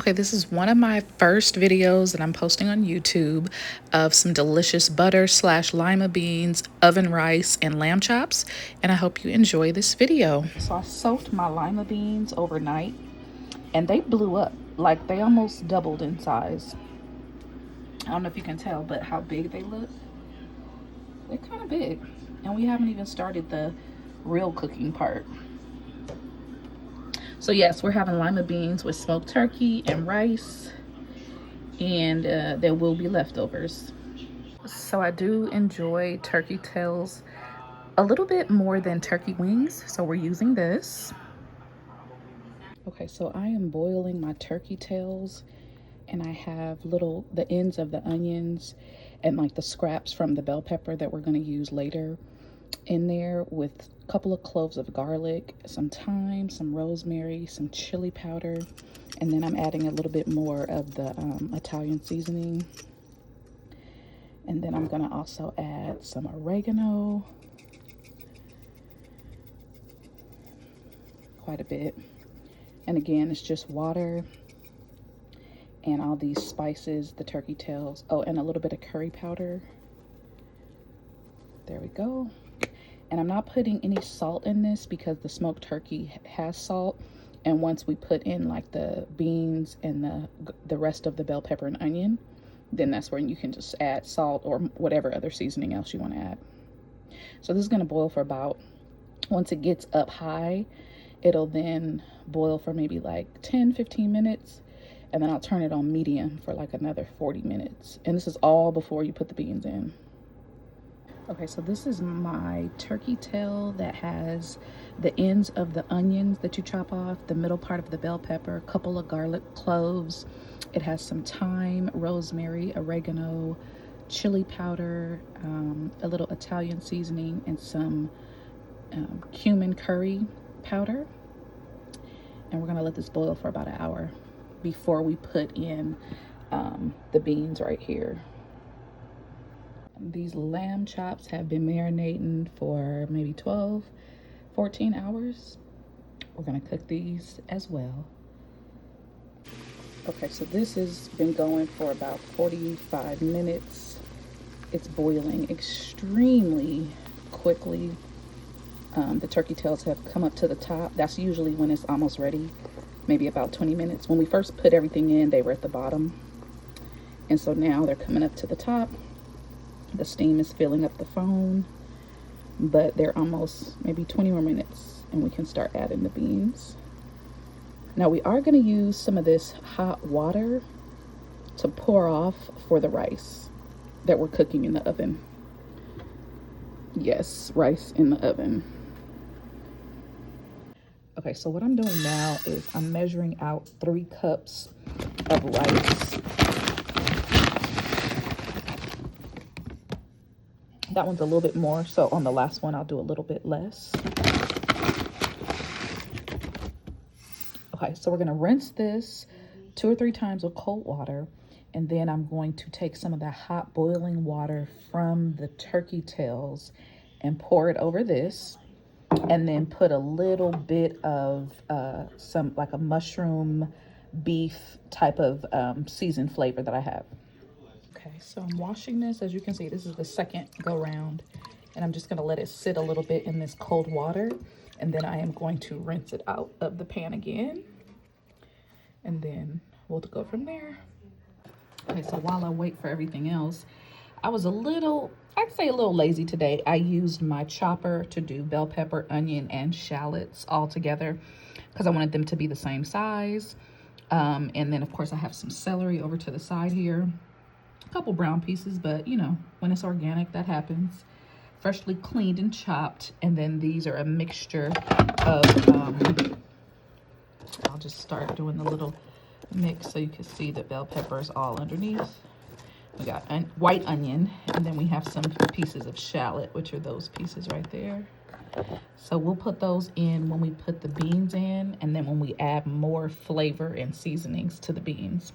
Okay, this is one of my first videos that I'm posting on YouTube of some delicious butter / lima beans, oven rice, and lamb chops, and I hope you enjoy this video. So I soaked my lima beans overnight, and they blew up. Like, they almost doubled in size. I don't know if you can tell, but how big they look. They're kind of big, and we haven't even started the real cooking part. So yes, we're having lima beans with smoked turkey and rice, and there will be leftovers. So I do enjoy turkey tails a little bit more than turkey wings, so we're using this. Okay, so I am boiling my turkey tails, and I have the ends of the onions and like the scraps from the bell pepper that we're going to use later in there, with a couple of cloves of garlic, some thyme, some rosemary, some chili powder, and then I'm adding a little bit more of the Italian seasoning. And then I'm gonna also add some oregano, quite a bit. And again, it's just water and all these spices, the turkey tails. Oh, and a little bit of curry powder. There we go. And I'm not putting any salt in this because the smoked turkey has salt. And once we put in like the beans and the rest of the bell pepper and onion, then that's when you can just add salt or whatever other seasoning else you want to add. So this is going to boil for about, once it gets up high, it'll then boil for maybe like 10-15 minutes. And then I'll turn it on medium for like another 40 minutes. And this is all before you put the beans in. Okay, so this is my turkey tail that has the ends of the onions that you chop off, the middle part of the bell pepper, a couple of garlic cloves. It has some thyme, rosemary, oregano, chili powder, a little Italian seasoning, and some cumin curry powder. And we're gonna let this boil for about an hour before we put in the beans right here. These lamb chops have been marinating for maybe 12-14 hours. We're gonna cook these as well. Okay, so this has been going for about 45 minutes. It's boiling extremely quickly. The turkey tails have come up to the top. That's usually when it's almost ready, maybe about 20 minutes. When we first put everything in, they were at the bottom. And so now they're coming up to the top. The steam is filling up the phone, but they're almost maybe 20 more minutes and we can start adding the beans. Now we are going to use some of this hot water to pour off for the rice that we're cooking in the oven. Yes, rice in the oven. Okay, so what I'm doing now is I'm measuring out 3 cups of rice. That one's a little bit more, so on the last one I'll do a little bit less. Okay, so we're gonna rinse this 2 or 3 times with cold water, and then I'm going to take some of that hot boiling water from the turkey tails and pour it over this, and then put a little bit of some like a mushroom beef type of seasoned flavor that I have. Okay, so I'm washing this. As you can see, this is the second go round, and I'm just gonna let it sit a little bit in this cold water, and then I am going to rinse it out of the pan again, and then we'll go from there. Okay, so while I wait for everything else, I was I'd say a little lazy today. I used my chopper to do bell pepper, onion, and shallots all together because I wanted them to be the same size. And then of course I have some celery over to the side here. A couple brown pieces, but you know, when it's organic, that happens. Freshly cleaned and chopped. And then these are a mixture of I'll just start doing the little mix so you can see the bell peppers all underneath. We got white onion, and then we have some pieces of shallot, which are those pieces right there. So we'll put those in when we put the beans in, and then when we add more flavor and seasonings to the beans.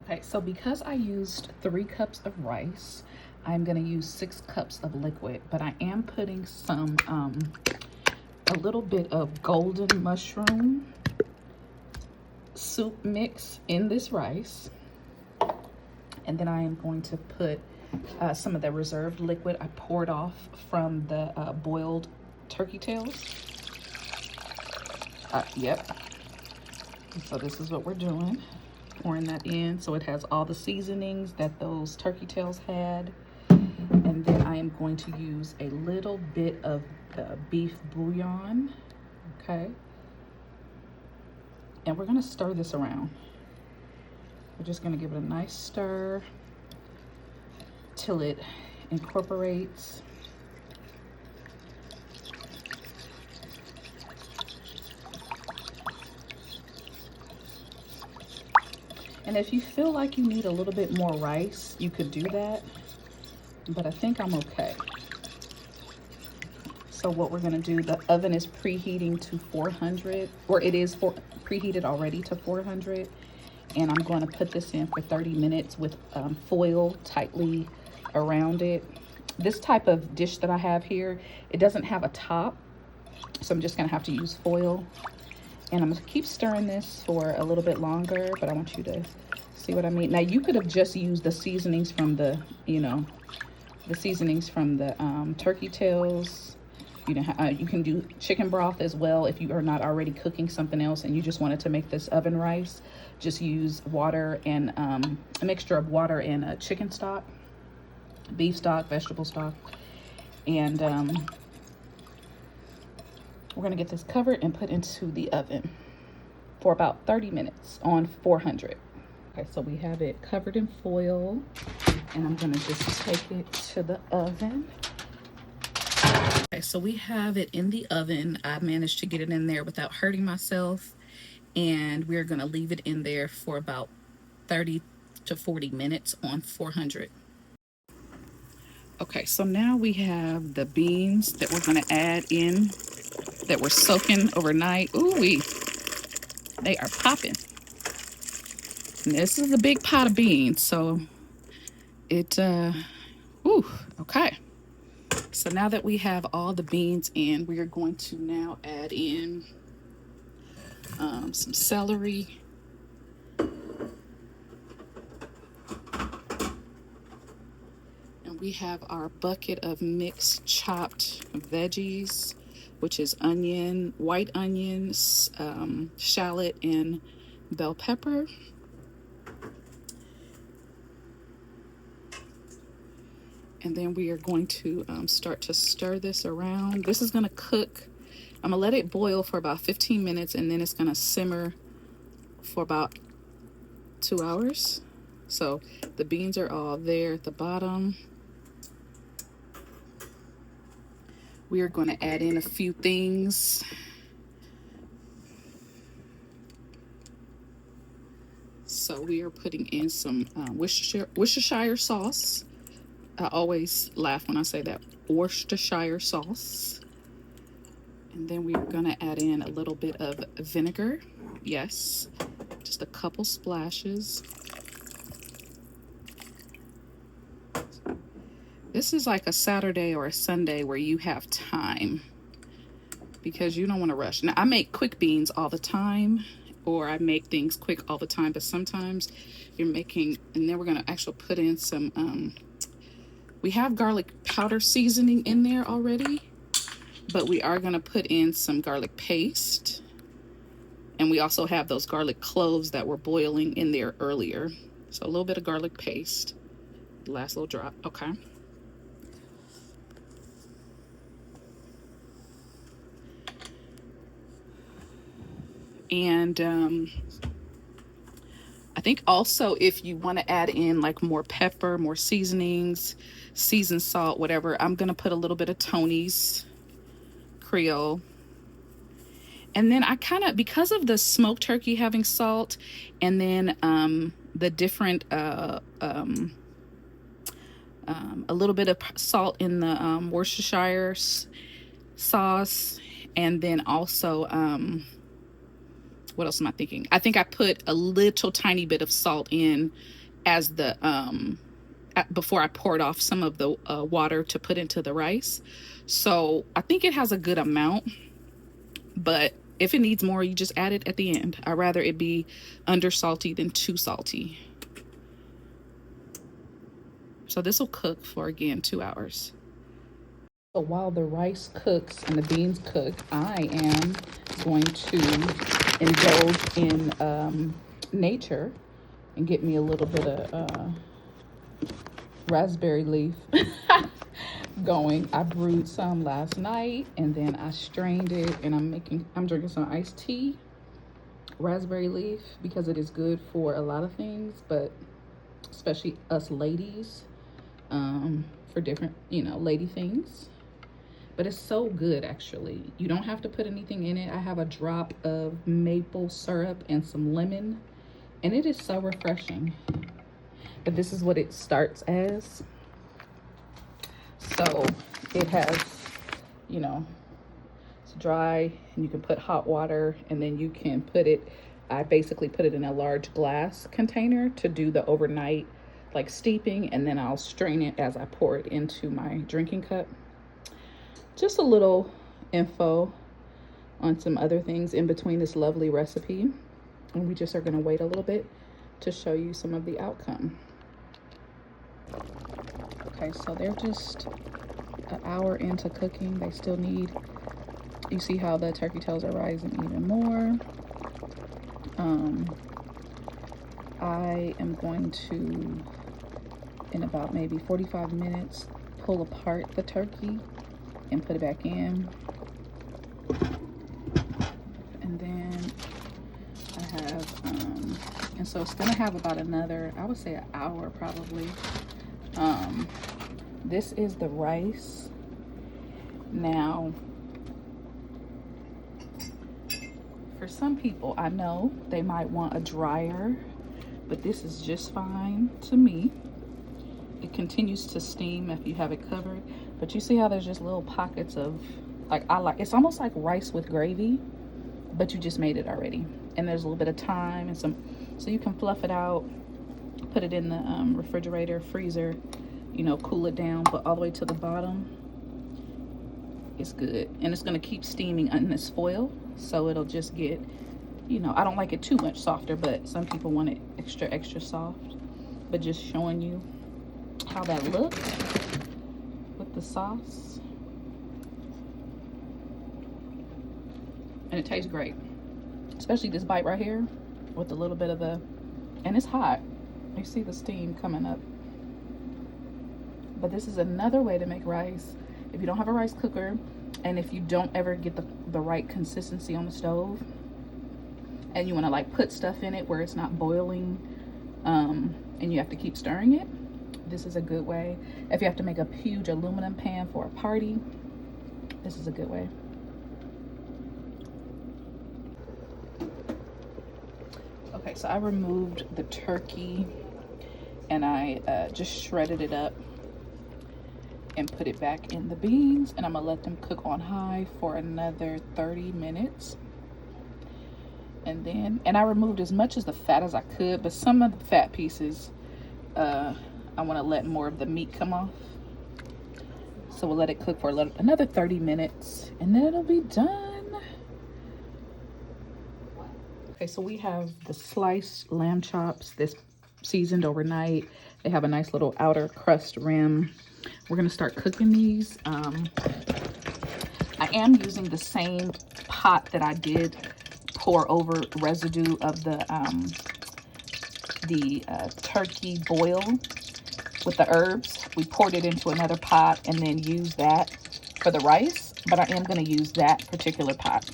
Okay, so because I used 3 cups of rice, I'm gonna use 6 cups of liquid, but I am putting some, a little bit of golden mushroom soup mix in this rice. And then I am going to put some of the reserved liquid I poured off from the boiled turkey tails. Yep. So this is what we're doing. Pouring that in so it has all the seasonings that those turkey tails had. And then I am going to use a little bit of beef bouillon. Okay. And we're going to stir this around. We're just going to give it a nice stir till it incorporates. And if you feel like you need a little bit more rice, you could do that, but I think I'm okay. So what we're gonna do, the oven is preheating to 400, or it is preheated already to 400. And I'm going to put this in for 30 minutes with foil tightly around it. This type of dish that I have here, it doesn't have a top, so I'm just gonna have to use foil. And I'm gonna keep stirring this for a little bit longer, but I want you to see what I mean. Now you could have just used the seasonings from the, the seasonings from the turkey tails. You can do chicken broth as well if you are not already cooking something else and you just wanted to make this oven rice. Just use water and a mixture of water and chicken stock, beef stock, vegetable stock. And we're gonna get this covered and put into the oven for about 30 minutes on 400. Okay, so we have it covered in foil and I'm gonna just take it to the oven. Okay, so we have it in the oven. I managed to get it in there without hurting myself, and we're gonna leave it in there for about 30 to 40 minutes on 400. Okay, so now we have the beans that we're gonna add in that we're soaking overnight. Ooh-wee, they are popping. And this is a big pot of beans, so okay. So now that we have all the beans in, we are going to now add in some celery. And we have our bucket of mixed chopped veggies, which is onion, white onions, shallot, and bell pepper. And then we are going to start to stir this around. This is gonna cook. I'm gonna let it boil for about 15 minutes and then it's gonna simmer for about 2 hours. So the beans are all there at the bottom. We are gonna add in a few things. So we are putting in some Worcestershire sauce. I always laugh when I say that, Worcestershire sauce. And then we're gonna add in a little bit of vinegar. Yes, just a couple splashes. This is like a Saturday or a Sunday where you have time because you don't want to rush. Now I make quick beans all the time, or I make things quick all the time, but sometimes you're making, and then we're gonna actually put in some, we have garlic powder seasoning in there already, but we are gonna put in some garlic paste. And we also have those garlic cloves that were boiling in there earlier. So a little bit of garlic paste, last little drop, okay. And I think also if you want to add in like more pepper, more seasonings, seasoned salt, whatever, I'm gonna put a little bit of Tony's Creole. And then I kind of, because of the smoked turkey having salt, and then the different, a little bit of salt in the Worcestershire sauce, and then also, what else am I thinking? I think I put a little tiny bit of salt in as the, before I poured off some of the water to put into the rice. So I think it has a good amount, but If it needs more, you just add it at the end. I'd rather it be under salty than too salty. So this will cook for, again, 2 hours. So while the rice cooks and the beans cook, I am going to indulge in nature and get me a little bit of raspberry leaf going. I brewed some last night and then I strained it, and I'm drinking some iced tea, raspberry leaf, because it is good for a lot of things, but especially us ladies, for different, lady things. But it's so good, actually. You don't have to put anything in it. I have a drop of maple syrup and some lemon, and it is so refreshing. But this is what it starts as. So it has, it's dry, and you can put hot water, and then you can put it, I basically put it in a large glass container to do the overnight, like steeping, and then I'll strain it as I pour it into my drinking cup. Just a little info on some other things in between this lovely recipe. And we just are gonna wait a little bit to show you some of the outcome. Okay, so they're just an hour into cooking. They still need, you see how the turkey tails are rising even more. I am going to, in about maybe 45 minutes, pull apart the turkey and put it back in. And then I have, and so it's gonna have about another, I would say an hour probably. This is the rice. Now, for some people, I know they might want a dryer, but this is just fine to me. It continues to steam if you have it covered, but you see how there's just little pockets of, it's almost like rice with gravy, but you just made it already. And there's a little bit of thyme and so you can fluff it out, put it in the refrigerator, freezer, cool it down, but all the way to the bottom, it's good. And it's gonna keep steaming in this foil, so it'll just get, I don't like it too much softer, but some people want it extra soft. But just showing you how that looks with the sauce. And it tastes great, especially this bite right here with a little bit of and it's hot. You see the steam coming up. But this is another way to make rice if you don't have a rice cooker, and if you don't ever get the right consistency on the stove, and you want to put stuff in it where it's not boiling, and you have to keep stirring it. This is a good way. If you have to make a huge aluminum pan for a party, this is a good way. Okay, so I removed the turkey and I just shredded it up and put it back in the beans, and I'm gonna let them cook on high for another 30 minutes. And I removed as much of the fat as I could, but some of the fat pieces, I want to let more of the meat come off. So we'll let it cook for another 30 minutes, and then it'll be done. Okay, so we have the sliced lamb chops, this seasoned overnight. They have a nice little outer crust rim. We're gonna start cooking these. I am using the same pot that I did pour over residue of the turkey boil with the herbs. We poured it into another pot and then used that for the rice, but I am going to use that particular pot.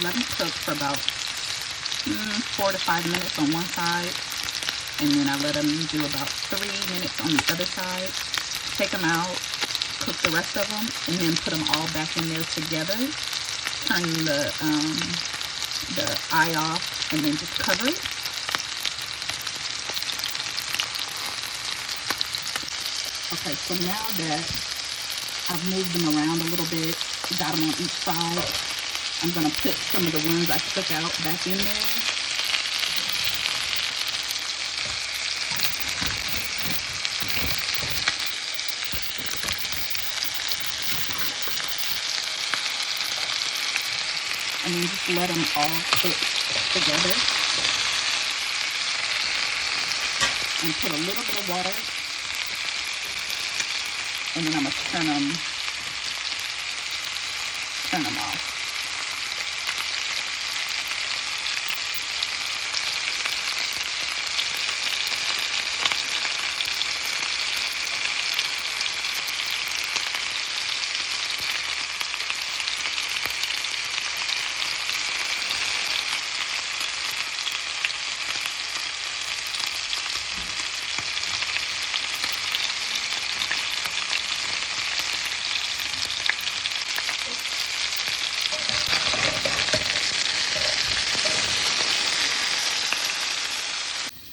Let them cook for about 4 to 5 minutes on one side, and then I let them do about 3 minutes on the other side. Take them out, cook the rest of them, and then put them all back in there together. Turn the eye off, and then just cover it. Okay, so now that I've moved them around a little bit, got them on each side, I'm gonna put some of the ones I took out back in there. And then just let them all cook together. And put a little bit of water. And then I'm gonna turn them off.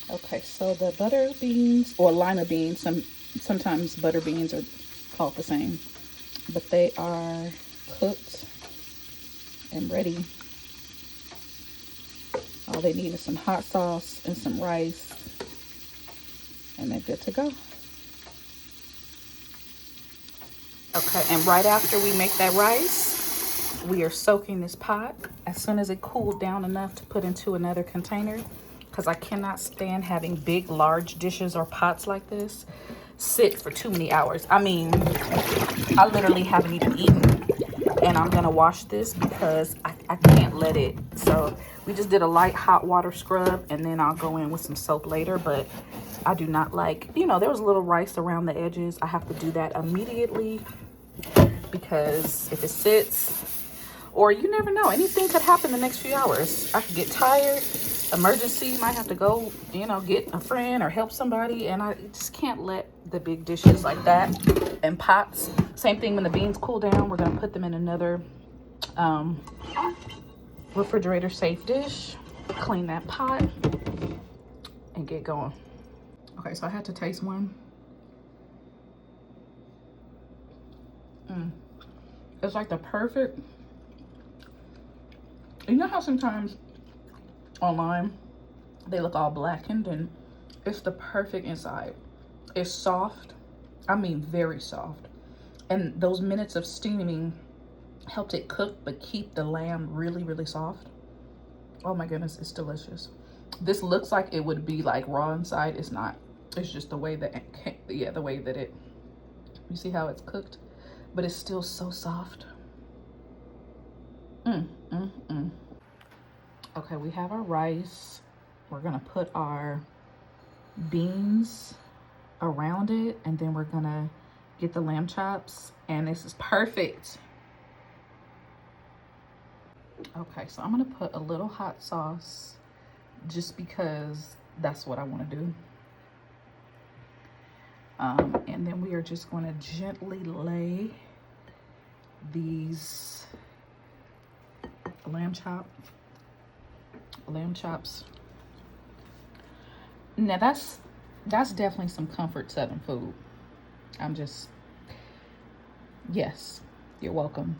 Okay, so the butter beans or lima beans, sometimes butter beans are called the same, but they are cooked and ready. All they need is some hot sauce and some rice, and they're good to go. Okay, and right after we make that rice, we are soaking this pot. As soon as it cooled down enough to put into another container, because I cannot stand having big, large dishes or pots like this sit for too many hours. I mean, I literally haven't even eaten, and I'm gonna wash this because I can't let it. So we just did a light hot water scrub, and then I'll go in with some soap later, but I do not like, you know, there was a little rice around the edges. I have to do that immediately because if it sits, or you never know, anything could happen the next few hours. I could get tired, emergency, might have to go, you know, get a friend or help somebody, and I just can't let the big dishes like that and pots. Same thing when the beans cool down, we're gonna put them in another refrigerator safe dish, clean that pot, and get going. Okay, so I had to taste one. It's like the perfect, you know how sometimes online they look all blackened, and it's the perfect inside. It's soft, I mean very soft, and those minutes of steaming helped it cook but keep the lamb really, really soft. Oh my goodness, it's delicious. This looks like it would be like raw inside. It's not. It's just the way that the way that it, you see how it's cooked, but it's still so soft. Okay, we have our rice. We're gonna put our beans around it, and then we're gonna get the lamb chops, and this is perfect. Okay, so I'm gonna put a little hot sauce just because that's what I want to do. And then we are just going to gently lay these lamb chops. Now that's definitely some comfort Southern food. Yes, you're welcome.